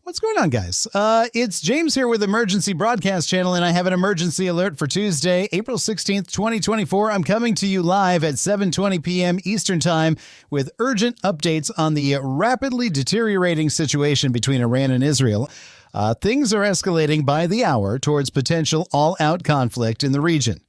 What's going on, guys? It's James here with Emergency Broadcast Channel, and I have an emergency alert for Tuesday, April 16th, 2024. I'm coming to you live at 7:20 p.m. Eastern Time with urgent updates on the rapidly deteriorating situation between Iran and Israel. Things are escalating by the hour towards potential all-out conflict in the region.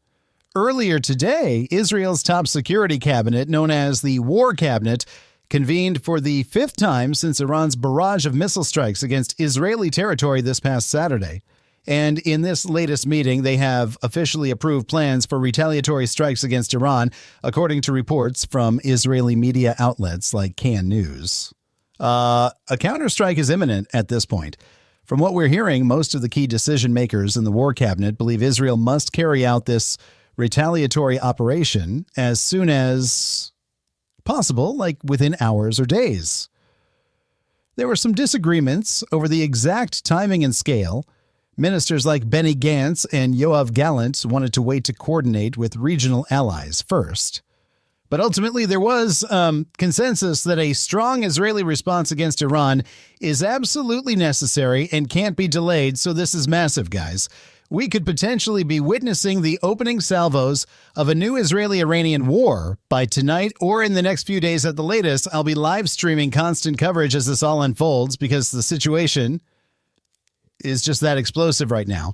Earlier today, Israel's top security cabinet, known as the War Cabinet, convened for the fifth time since Iran's barrage of missile strikes against Israeli territory this past Saturday. And in this latest meeting, they have officially approved plans for retaliatory strikes against Iran, according to reports from Israeli media outlets like Can News. A counterstrike is imminent at this point. From what we're hearing, most of the key decision makers in the War Cabinet believe Israel must carry out this retaliatory operation as soon as possible, like within hours or days. There were some disagreements over the exact timing and scale. Ministers like Benny Gantz and Yoav Gallant wanted to wait to coordinate with regional allies first. But ultimately, there was consensus that a strong Israeli response against Iran is absolutely necessary and can't be delayed, so this is massive, guys. We could potentially be witnessing the opening salvos of a new Israeli-Iranian war by tonight or in the next few days at the latest. I'll be live streaming constant coverage as this all unfolds because the situation is just that explosive right now.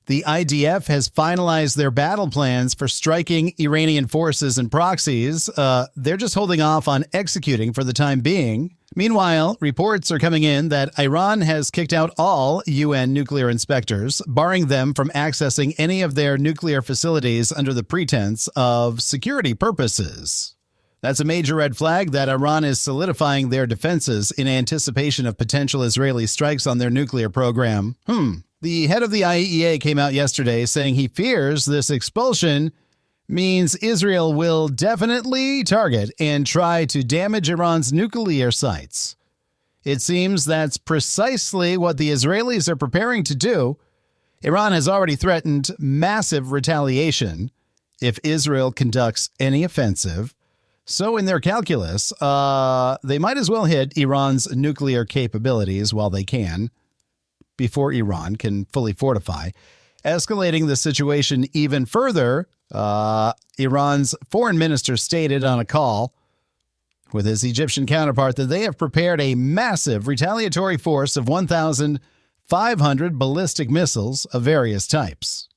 The IDF has finalized their battle plans for striking Iranian forces and proxies. They're just holding off on executing for the time being. Meanwhile, reports are coming in that Iran has kicked out all UN nuclear inspectors, barring them from accessing any of their nuclear facilities under the pretense of security purposes. That's a major red flag that Iran is solidifying their defenses in anticipation of potential Israeli strikes on their nuclear program. The head of the IAEA came out yesterday saying he fears this expulsion means Israel will definitely target and try to damage Iran's nuclear sites. It seems that's precisely what the Israelis are preparing to do. Iran has already threatened massive retaliation if Israel conducts any offensive. So in their calculus, they might as well hit Iran's nuclear capabilities while they can, before Iran can fully fortify. Escalating the situation even further, Iran's foreign minister stated on a call with his Egyptian counterpart that they have prepared a massive retaliatory force of 1,500 ballistic missiles of various types.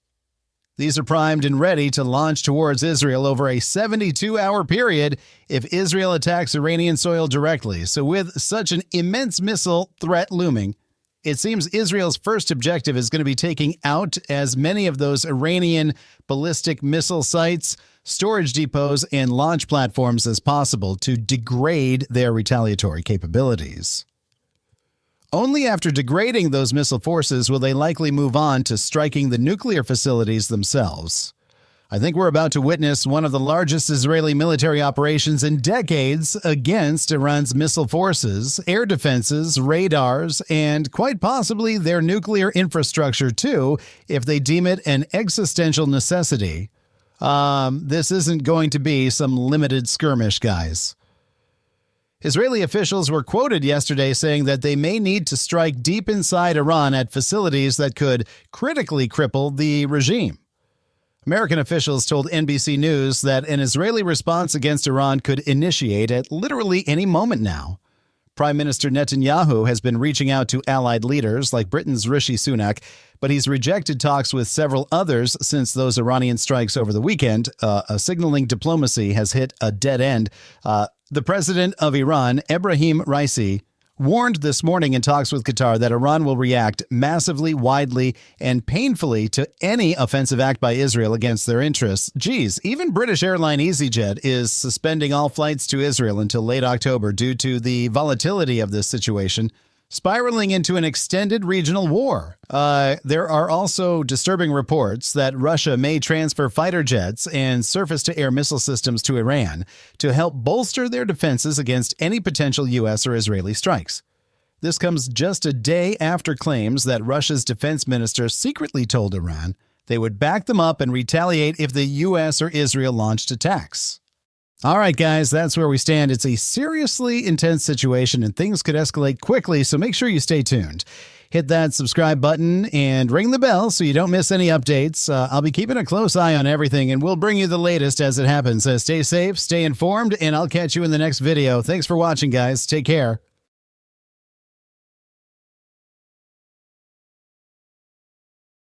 These are primed and ready to launch towards Israel over a 72-hour period if Israel attacks Iranian soil directly. So with such an immense missile threat looming, it seems Israel's first objective is going to be taking out as many of those Iranian ballistic missile sites, storage depots, and launch platforms as possible to degrade their retaliatory capabilities. Only after degrading those missile forces will they likely move on to striking the nuclear facilities themselves. I think we're about to witness one of the largest Israeli military operations in decades against Iran's missile forces, air defenses, radars, and quite possibly their nuclear infrastructure too, if they deem it an existential necessity. This isn't going to be some limited skirmish, guys. Israeli officials were quoted yesterday saying that they may need to strike deep inside Iran at facilities that could critically cripple the regime. American officials told NBC News that an Israeli response against Iran could initiate at literally any moment now. Prime Minister Netanyahu has been reaching out to allied leaders like Britain's Rishi Sunak, but he's rejected talks with several others since those Iranian strikes over the weekend. Signaling diplomacy has hit a dead end. The president of Iran, Ebrahim Raisi, warned this morning in talks with Qatar that Iran will react massively, widely, and painfully to any offensive act by Israel against their interests. Geez, even British airline EasyJet is suspending all flights to Israel until late October due to the volatility of this situation, spiraling into an extended regional war. There are also disturbing reports that Russia may transfer fighter jets and surface-to-air missile systems to Iran to help bolster their defenses against any potential U.S. or Israeli strikes. This comes just a day after claims that Russia's defense minister secretly told Iran they would back them up and retaliate if the U.S. or Israel launched attacks. All right, guys, that's where we stand. It's a seriously intense situation and things could escalate quickly, so make sure you stay tuned. Hit that subscribe button and ring the bell so you don't miss any updates. I'll be keeping a close eye on everything, and we'll bring you the latest as it happens. Stay safe, stay informed, and I'll catch you in the next video. Thanks for watching, guys. Take care.